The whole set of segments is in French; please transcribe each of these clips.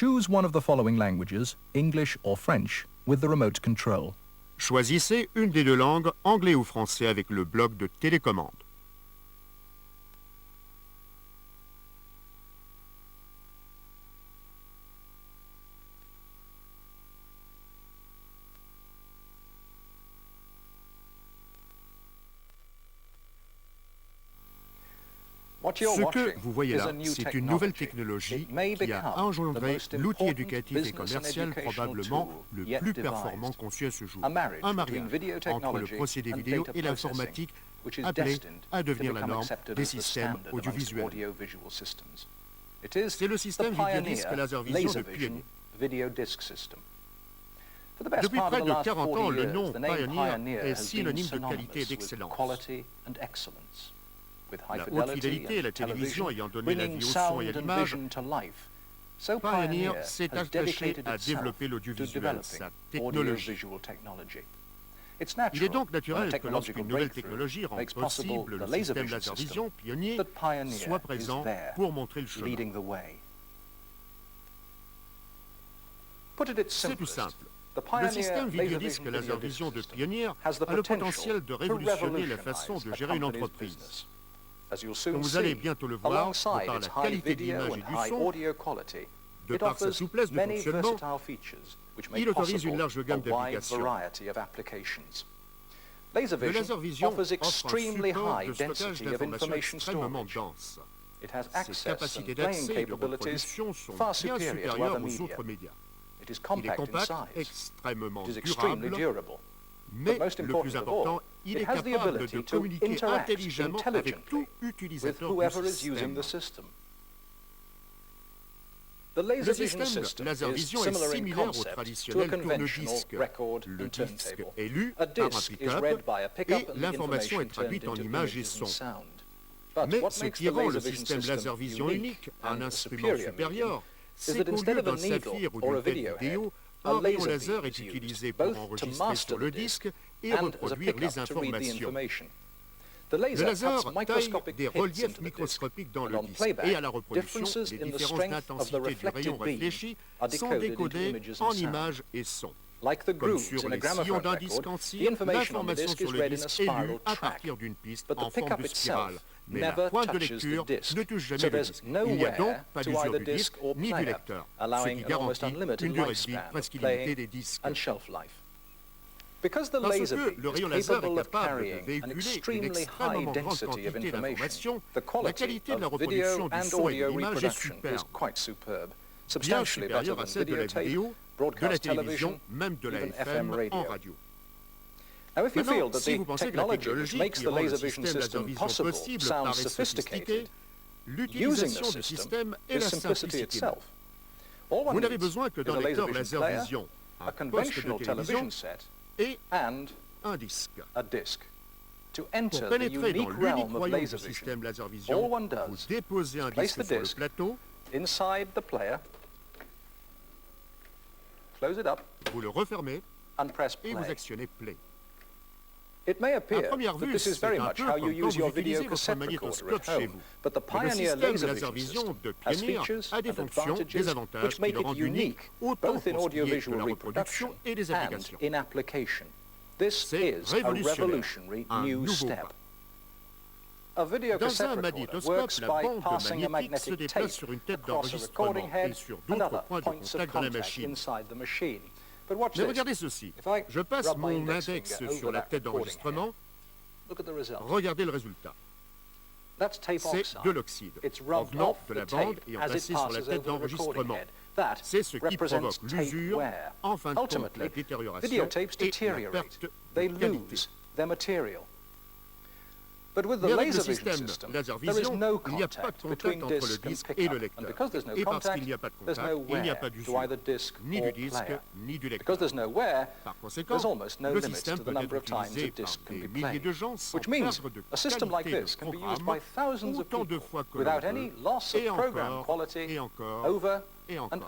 Choose one of the following languages, English or French, with the remote control. Choisissez une des deux langues, anglais ou français, avec le bloc de télécommande. Ce que vous voyez là, c'est une nouvelle technologie qui a engendré l'outil éducatif et commercial probablement le plus performant conçu à ce jour. Un mariage entre le procédé vidéo et l'informatique appelé à devenir la norme des systèmes audiovisuels. C'est le système vidéodisque LaserVision de Pioneer. Depuis près de 40 ans, le nom Pioneer est synonyme de qualité et d'excellence. La haute fidélité et la télévision ayant donné la vie au son et à l'image, Pioneer s'est attaché à développer l'audiovisuel, sa technologie. Il est donc naturel que lorsqu'une nouvelle technologie rend possible le système LaserVision Pioneer soit présent pour montrer le chemin. C'est tout simple. Le système vidéodisque LaserVision de Pioneer a le potentiel de révolutionner la façon de gérer une entreprise. Comme vous allez bientôt le voir, de par la qualité de l'image et du son, de par sa souplesse de fonctionnement, il autorise une large gamme d'applications. Le LaserVision offre un support de stockage d'informations extrêmement dense. Ses capacités d'accès et de reproduction sont bien supérieures aux autres médias. Il est compact, extrêmement durable, mais le plus important, il est capable de communiquer intelligemment avec tout utilisateur du système. Le système LaserVision est similaire au traditionnel tourne-disque. Le disque est lu par un pick-up et l'information est traduite en images et sons. Mais ce qui rend le système LaserVision unique, un instrument supérieur, c'est qu'au lieu d'un saphir ou d'une tête vidéo, un rayon laser est utilisé pour enregistrer sur le disque et reproduire les informations. Le laser taille des reliefs microscopiques dans le disque et à la reproduction, les différences d'intensité du rayon réfléchi sont décodées en images et sons. Comme sur les sillons d'un disque en cire, l'information sur le disque est lue à partir d'une piste en forme de spirale. Mais la pointe de lecture ne touche jamais le disque. Il n'y a donc pas d'usure du disque ni du lecteur, ce qui garantit une durée de vie presque illimitée des disques. Parce que le rayon laser est capable de véhiculer une extrêmement grande quantité d'informations, la qualité de la reproduction du son et de l'image est superbe, bien supérieure à celle de la vidéo, de la télévision, même de la FM en radio. Maintenant, si vous pensez que la technologie qui rend le système LaserVision possible paraît sophistiquée, l'utilisation du système est la simplicité. Vous n'avez besoin que d'un lecteur LaserVision, un poste de télévision et un disque. Pour pénétrer dans l'unique royaume du système LaserVision, vous déposez un disque sur le plateau, vous le refermez et vous actionnez Play. À première vue, c'est un peu comme quand vous utilisez votre magnétoscope chez vous. Mais le système LaserVision de Pioneer a des fonctions, des avantages qui le rendent unique, autant pour ce qui est de la reproduction et des applications. C'est révolutionnaire, un nouveau pas. Dans un magnétoscope, la bande magnétique se déplace sur une tête d'enregistrement et sur d'autres points de contact dans la machine. Mais regardez ceci, je passe mon index sur la tête d'enregistrement, regardez le résultat. C'est de l'oxyde, provenant de la bande et entassé sur la tête d'enregistrement. C'est ce qui provoque l'usure, en fin de compte la détérioration et la perte de qualité. Mais avec le système LaserVision, il n'y a pas de contact entre le disque et le lecteur. Et parce qu'il n'y a pas de contact, il n'y a pas d'usure, ni du disque, ni du lecteur. Par conséquent, le système peut être utilisé par des milliers de gens sans perdre de qualité de programme autant de fois que l'on veut, et encore, et encore.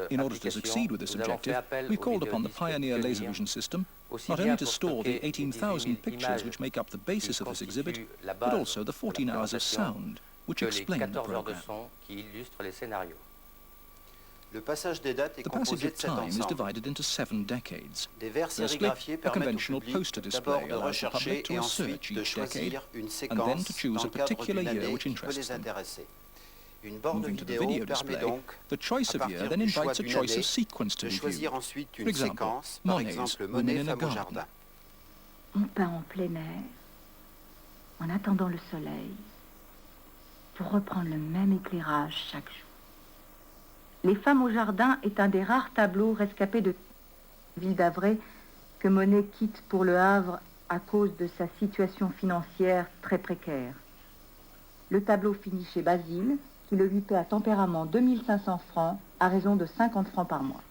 In order to succeed with this objective, we called upon the pioneer LaserVision system not only to store the 18,000 pictures which make up the basis of this exhibit, but also the 14 hours of sound which explain the program. The passage of time is divided into 7 decades. Des vers Firstly, sérigraphiés a permettent au conventional public poster display d'abord de allows the rechercher public to et research ensuite de each decade, choisir une and then séquence to choose dans a le cadre particular d'une year année which qui peut interests les them. intéresser. Une borne Moving to the vidéo video permet display, donc, the choice à of year partir then du choix invites a d'une choice année, of sequence to de be choisir viewed. ensuite For une example, séquence, par Monet's exemple Women Monet, in a femme au Garden. jardin. On peint en plein air, en attendant le soleil, pour reprendre le même éclairage chaque jour. Les femmes au jardin est un des rares tableaux rescapés de ville d'Avray que Monet quitte pour le Havre à cause de sa situation financière très précaire. Le tableau finit chez Basile, qui le lui paie à tempérament 2500 francs à raison de 50 francs par mois.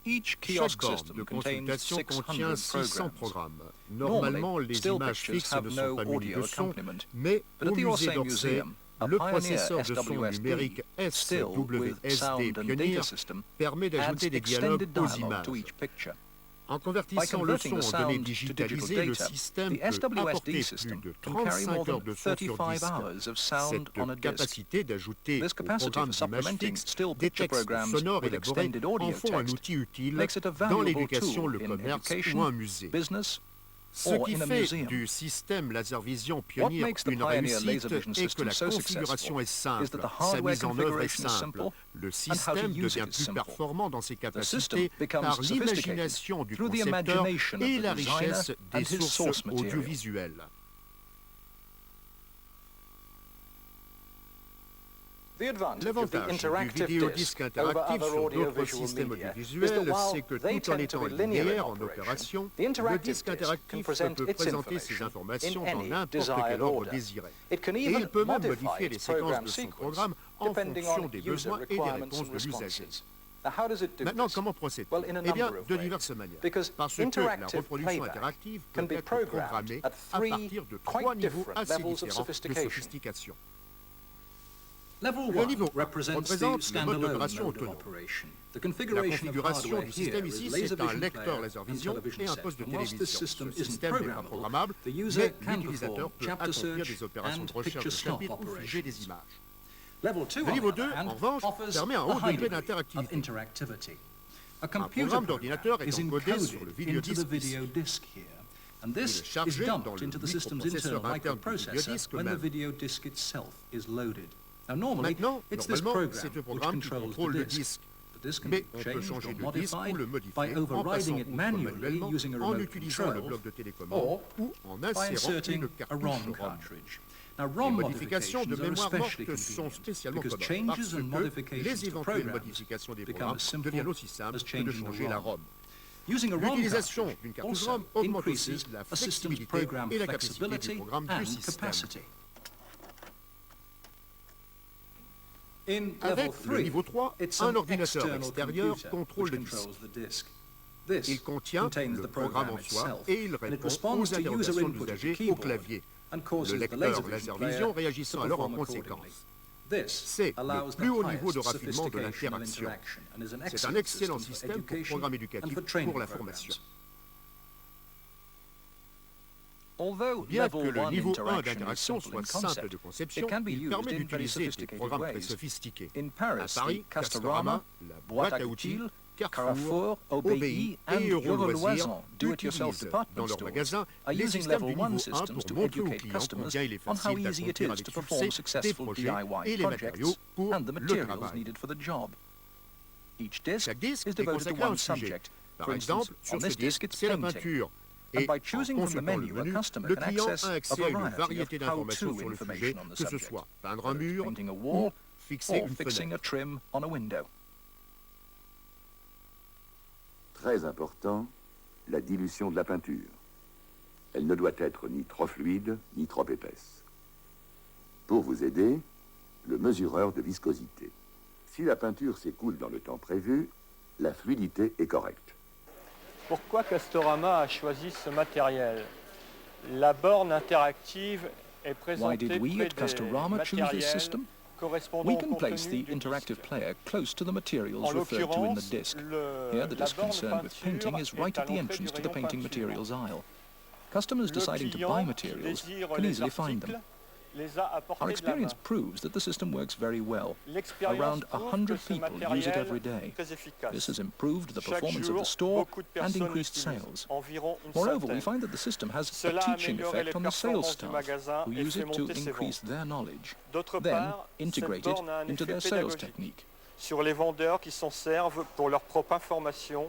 Chaque borne de consultation contient 600 programmes. Normalement, les images fixes ne sont pas munies de son, mais au musée d'Orsay, le processeur de son numérique SWSD Pioneer permet d'ajouter des dialogues aux images. En convertissant le son en données digitalisées, le système peut apporter plus de 35 heures de son sur disque. Cette capacité d'ajouter au programme d'images fixes des textes sonores élaborés en font un outil utile dans l'éducation, le commerce ou un musée. Ce qui fait du système LaserVision Pioneer une réussite est que la configuration est simple, sa mise en œuvre est simple. Le système devient plus performant dans ses capacités par l'imagination du concepteur et la richesse des sources audiovisuelles. L'avantage du vidéodisque interactif sur d'autres systèmes audiovisuels, c'est que tout en étant linéaire en opération, le disque interactif peut présenter ses informations dans n'importe quel ordre désiré. Et il peut même modifier les séquences de son programme en fonction des besoins et des réponses de l'usager. Maintenant, comment procède-t-il? Eh bien, de diverses manières. Parce que la reproduction interactive peut être programmée à partir de 3 niveaux assez différents de sophistication. Le niveau 1 représente le mode d'opération autonome. La configuration du système ici, c'est un lecteur LaserVision et un poste de télévision. Ce système n'est pas programmable, mais l'utilisateur peut accomplir des opérations de recherche de chapitres ou figer des images. Le niveau 2, en revanche, permet un haut degré d'interactivité. Un programme d'ordinateur est encodé sur le vidéodisque. Il est chargé dans le microprocesseur interne du vidéodisque même. Maintenant, normalement, c'est le programme qui contrôle le disque, mais on peut changer de disque ou le modifier en passant outre manuellement, en utilisant le bloc de télécommande ou en insérant une cartouche ROM. Les modifications de mémoire morte sont spécialement communes parce que les éventuelles modifications des programmes deviennent aussi simples que de changer la ROM. L'utilisation d'une cartouche ROM augmente aussi la flexibilité et la capacité du programme du système. Avec le niveau 3, un ordinateur extérieur contrôle le disque. Il contient le programme en soi et il répond aux interrogations de l'usager au clavier, le lecteur LaserVision réagissant alors en conséquence. C'est le plus haut niveau de raffinement de l'interaction. C'est un excellent système pour programme éducatif pour la formation. Bien que le niveau 1 d'interaction soit simple de conception, il permet d'utiliser des programmes très sophistiqués. À Paris, Castorama, la boîte à outils, Carrefour, OBI et Euroloisirs utilisent dans leur magasin les systèmes du niveau 1 pour montrer aux clients combien il est facile d'accomplir avec succès des projets et les matériaux pour le travail. Chaque disque est consacré à un sujet. Par exemple, sur ce disque, c'est la peinture. Et en consultant le menu, le client a accès à une variété d'informations sur le sujet, que ce soit peindre un mur ou fixer une fenêtre. Très important, la dilution de la peinture. Elle ne doit être ni trop fluide, ni trop épaisse. Pour vous aider, le mesureur de viscosité. Si la peinture s'écoule dans le temps prévu, la fluidité est correcte. Pourquoi Castorama a choisi ce matériel? La borne interactive est présentée près des matériels correspondant We au can place contenu the du interactive disque. player close to the En materials referred to in the l'occurrence, disc. Here, the la disc borne concerned with painting is right est à at the l'entrée entrance du to the rayon painting peinture. materials aisle. Customers Le deciding to buy client qui materials désire can les easily find them. articles les a apportés Our de la experience main. proves that the system works very well. L'expérience Around prouve 100 que ce people use it matériel every day. est très efficace. This has improved the Chaque performance of jour, the store beaucoup de and personnes increased l'utilisent, sales. environ une Moreover, we centaine. find that the system has a Cela a teaching amélioré effect les on the sales performances du staff, magasin who et use fait it to monter ses increase ventes. their knowledge, D'autre then part, integrate cette it borne a un into effet their sales pédagogique technique. sur les vendeurs qui s'en servent pour leur propre information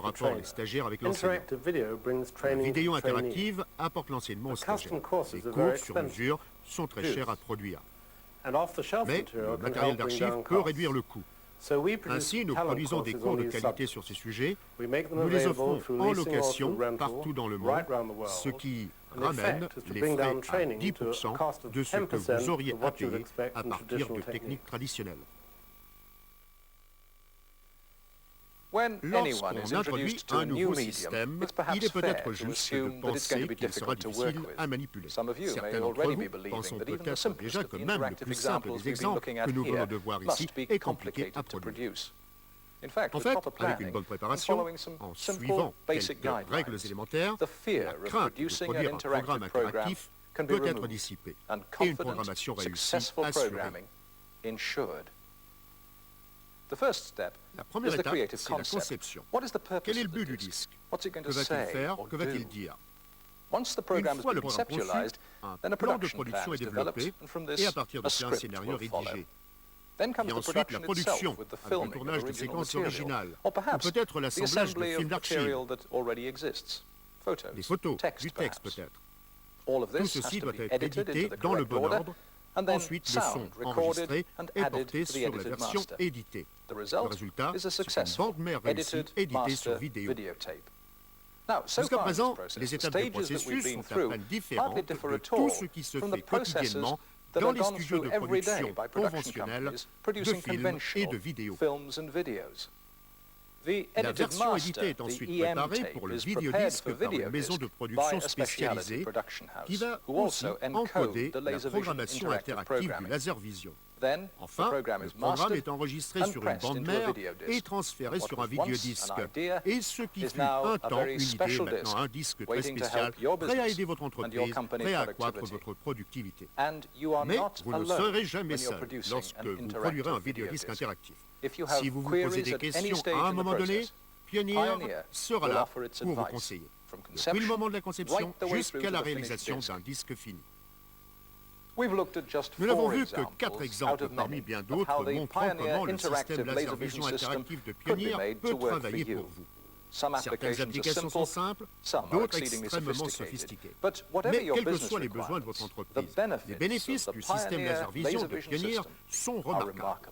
en rapport les stagiaires avec l'enseignant. La vidéo interactive apporte l'enseignement aux stagiaires. Les cours sur mesure sont très chers à produire. Mais le matériel d'archive peut réduire le coût. Ainsi, nous produisons des cours de qualité sur ces sujets. Nous les offrons en location partout dans le monde, ce qui ramène les frais à 10% de ce que vous auriez à payer à partir de techniques traditionnelles. Lorsqu'on introduit un nouveau système, il est peut-être juste de penser qu'il sera difficile à manipuler. Certains d'entre vous pensent peut-être déjà que même le plus simple des exemples que nous venons de voir ici est compliqué à produire. En fait, avec une bonne préparation, en suivant quelques règles élémentaires, la crainte de produire un programme interactif peut être dissipée et une programmation réussie assurée. La première étape, c'est la conception. Quel est le but du disque? Que va-t-il faire? Que va-t-il dire? Une fois le programme conçu, un plan de production est développé et à partir de cela, un scénario rédigé. Et ensuite, la production, avec le tournage de séquences originales, ou peut-être l'assemblage de films d'archives, des photos, du texte peut-être. Tout ceci doit être édité dans le bon ordre. Ensuite, le son enregistré est porté sur la version éditée. Le résultat, c'est une bande mère réussie éditée sur vidéo. Jusqu'à présent, les étapes du processus sont à peine différentes de tout ce qui se fait quotidiennement dans les studios de production conventionnels de films et de vidéos. La version éditée est ensuite préparée pour le vidéodisque par une maison de production spécialisée qui va aussi encoder la programmation interactive du LaserVision. Enfin, le programme est enregistré sur une bande mère et transféré sur un vidéodisque. Et ce qui fut un temps une idée, maintenant un disque très spécial, prêt à aider votre entreprise, prêt à accroître votre productivité. Mais vous ne serez jamais seul lorsque vous produirez un vidéodisque interactif. Si vous vous posez des questions à un moment donné, Pioneer sera là pour vous conseiller, depuis le moment de la conception jusqu'à la réalisation d'un disque fini. Nous n'avons vu que 4 exemples parmi bien d'autres montrant comment le système LaserVision interactif de Pioneer peut travailler pour vous. Certaines applications sont simples, d'autres extrêmement sophistiquées. Mais quels que soient les besoins de votre entreprise, les bénéfices du système LaserVision de Pioneer sont remarquables.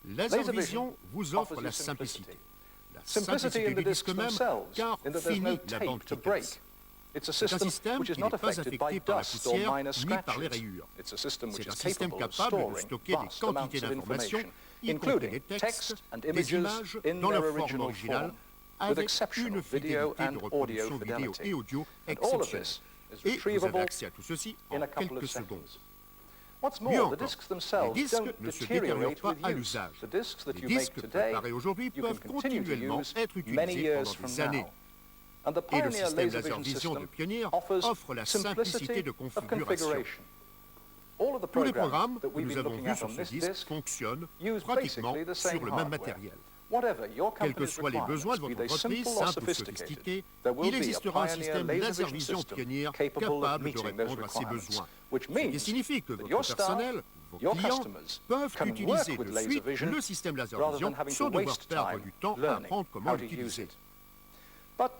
LaserVision vous offre la simplicité. La simplicité du disque même, car fini la bande qui casse. C'est un système qui n'est pas affecté par la poussière ni par les rayures. C'est un système capable de stocker des quantités d'informations, y compris des textes, des images, dans leur forme originale, avec une fidélité de reproduction vidéo et audio exceptionnelle. Et vous avez accès à tout ceci en quelques secondes. Mieux encore, les disques ne se détériorent pas à l'usage. Les disques préparés aujourd'hui peuvent continuellement être utilisés pendant des années. Et le système LaserVision de Pioneer offre la simplicité de configuration. Tous les programmes que nous avons vus sur ce disque fonctionnent pratiquement sur le même matériel. Quels que soient les besoins de votre entreprise, simple ou sophistiqué, il existera un système LaserVision Pioneer capable de répondre à ces besoins. Ce qui signifie que votre personnel, vos clients, peuvent utiliser de suite le système LaserVision sans devoir perdre du temps à apprendre comment l'utiliser.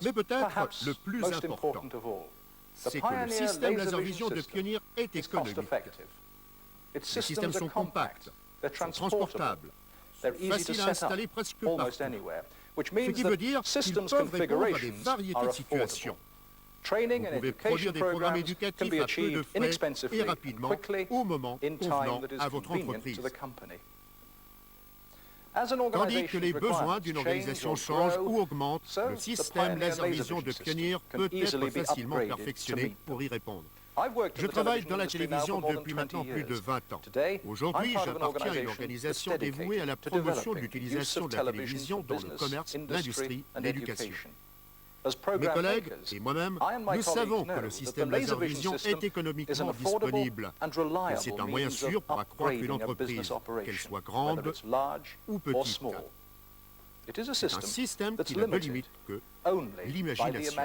Mais peut-être le plus important, c'est que le système LaserVision de Pioneer est économique. Les systèmes sont compacts, sont transportables, faciles à installer presque partout. Ce qui veut dire qu'ils peuvent répondre à des variétés de situations. Vous pouvez produire des programmes éducatifs à peu de frais et rapidement, au moment convenant à votre entreprise. Tandis que les besoins d'une organisation changent ou augmentent, le système LaserVision de Pioneer peut être facilement perfectionné pour y répondre. Je travaille dans la télévision depuis maintenant plus de 20 ans. Aujourd'hui, j'appartiens à une organisation dévouée à la promotion de l'utilisation de la télévision dans le commerce, l'industrie, l'éducation. Mes collègues et moi-même, nous savons que le système LaserVision est économiquement disponible. Et c'est un moyen sûr pour accroître une entreprise, qu'elle soit grande ou petite. C'est un système qui n'a de limite que l'imagination.